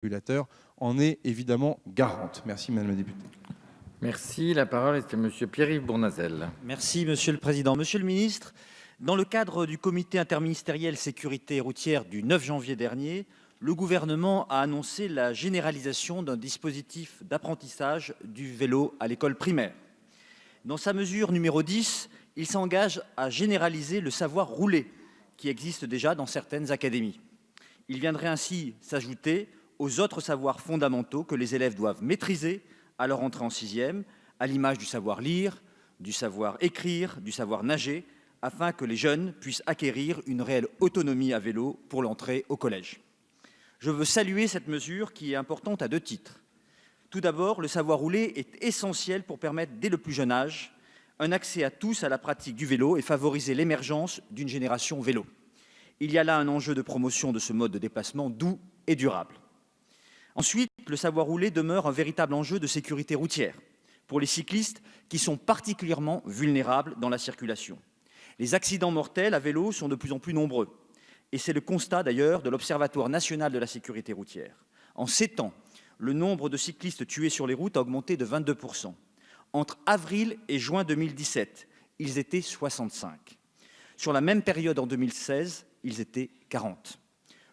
régulateur en est évidemment garante. Merci Madame la députée. Merci. La parole est à Monsieur Pierre-Yves Bournazel. Merci Monsieur le Président. Monsieur le Ministre, dans le cadre du comité interministériel sécurité routière du 9 janvier dernier, le gouvernement a annoncé la généralisation d'un dispositif d'apprentissage du vélo à l'école primaire. Dans sa mesure numéro 10, il s'engage à généraliser le savoir rouler qui existe déjà dans certaines académies. Il viendrait ainsi s'ajouter aux autres savoirs fondamentaux que les élèves doivent maîtriser à leur entrée en sixième, à l'image du savoir lire, du savoir écrire, du savoir nager, afin que les jeunes puissent acquérir une réelle autonomie à vélo pour l'entrée au collège. Je veux saluer cette mesure qui est importante à 2 titres. Tout d'abord, le savoir rouler est essentiel pour permettre dès le plus jeune âge un accès à tous à la pratique du vélo et favoriser l'émergence d'une génération vélo. Il y a là un enjeu de promotion de ce mode de déplacement doux et durable. Ensuite, le savoir rouler demeure un véritable enjeu de sécurité routière pour les cyclistes qui sont particulièrement vulnérables dans la circulation. Les accidents mortels à vélo sont de plus en plus nombreux et c'est le constat d'ailleurs de l'Observatoire national de la sécurité routière. En 7 ans, le nombre de cyclistes tués sur les routes a augmenté de 22%. Entre avril et juin 2017, ils étaient 65. Sur la même période en 2016, ils étaient 40.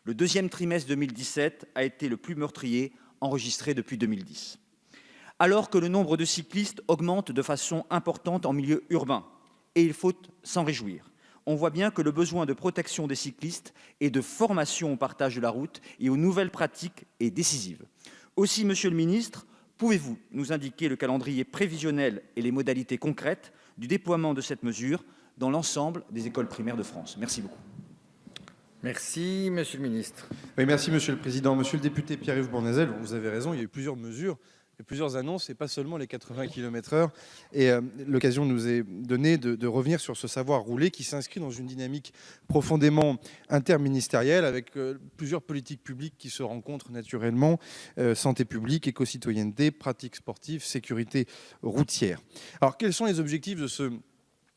Le deuxième trimestre 2017 a été le plus meurtrier enregistré depuis 2010. Alors que le nombre de cyclistes augmente de façon importante en milieu urbain, et il faut s'en réjouir, on voit bien que le besoin de protection des cyclistes et de formation au partage de la route et aux nouvelles pratiques est décisif. Aussi, Monsieur le Ministre, pouvez-vous nous indiquer le calendrier prévisionnel et les modalités concrètes du déploiement de cette mesure dans l'ensemble des écoles primaires de France? Merci beaucoup. Merci, Monsieur le Ministre. Oui, merci Monsieur le Président. Monsieur le député Pierre-Yves Bournazel, vous avez raison, il y a eu plusieurs mesures et plusieurs annonces, et pas seulement les 80 km/h. Et l'occasion nous est donnée de revenir sur ce savoir rouler qui s'inscrit dans une dynamique profondément interministérielle avec plusieurs politiques publiques qui se rencontrent naturellement, santé publique, éco-citoyenneté, pratiques sportives, sécurité routière. Alors quels sont les objectifs de ce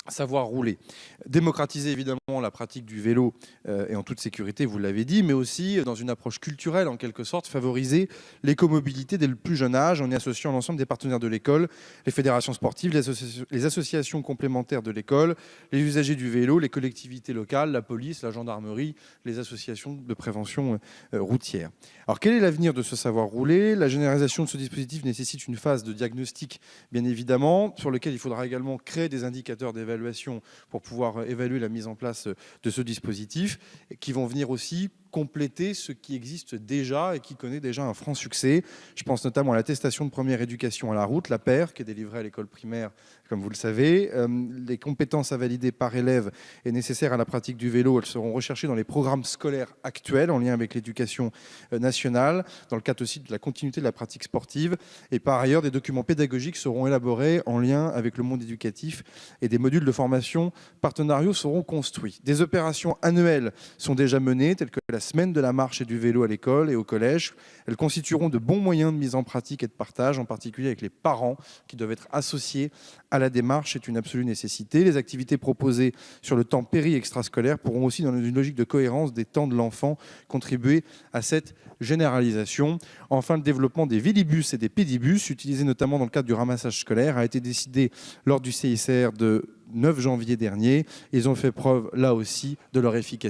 savoir rouler? Démocratiser évidemment la pratique du vélo et en toute sécurité, vous l'avez dit, mais aussi dans une approche culturelle en quelque sorte, favoriser l'écomobilité dès le plus jeune âge en y associant l'ensemble des partenaires de l'école, les fédérations sportives, les associations complémentaires de l'école, les usagers du vélo, les collectivités locales, la police, la gendarmerie, les associations de prévention routière. Alors quel est l'avenir de ce savoir rouler? La généralisation de ce dispositif nécessite une phase de diagnostic bien évidemment, sur lequel il faudra également créer des indicateurs d'évaluation pour pouvoir évaluer la mise en place de ce dispositif, qui vont venir aussi compléter ce qui existe déjà et qui connaît déjà un franc succès. Je pense notamment à l'attestation de première éducation à la route, la PER, qui est délivrée à l'école primaire, comme vous le savez. Les compétences à valider par élève et nécessaires à la pratique du vélo, elles seront recherchées dans les programmes scolaires actuels en lien avec l'éducation nationale, dans le cadre aussi de la continuité de la pratique sportive. Et par ailleurs, des documents pédagogiques seront élaborés en lien avec le monde éducatif et des modules de formation partenariaux seront construits. Des opérations annuelles sont déjà menées, telles que la semaine de la marche et du vélo à l'école et au collège. Elles constitueront de bons moyens de mise en pratique et de partage, en particulier avec les parents qui doivent être associés à la démarche. C'est une absolue nécessité. Les activités proposées sur le temps péri-extrascolaire pourront aussi, dans une logique de cohérence des temps de l'enfant, contribuer à cette généralisation. Enfin, le développement des vélibus et des pédibus, utilisés notamment dans le cadre du ramassage scolaire, a été décidé lors du CICR de 9 janvier dernier. Ils ont fait preuve, là aussi, de leur efficacité.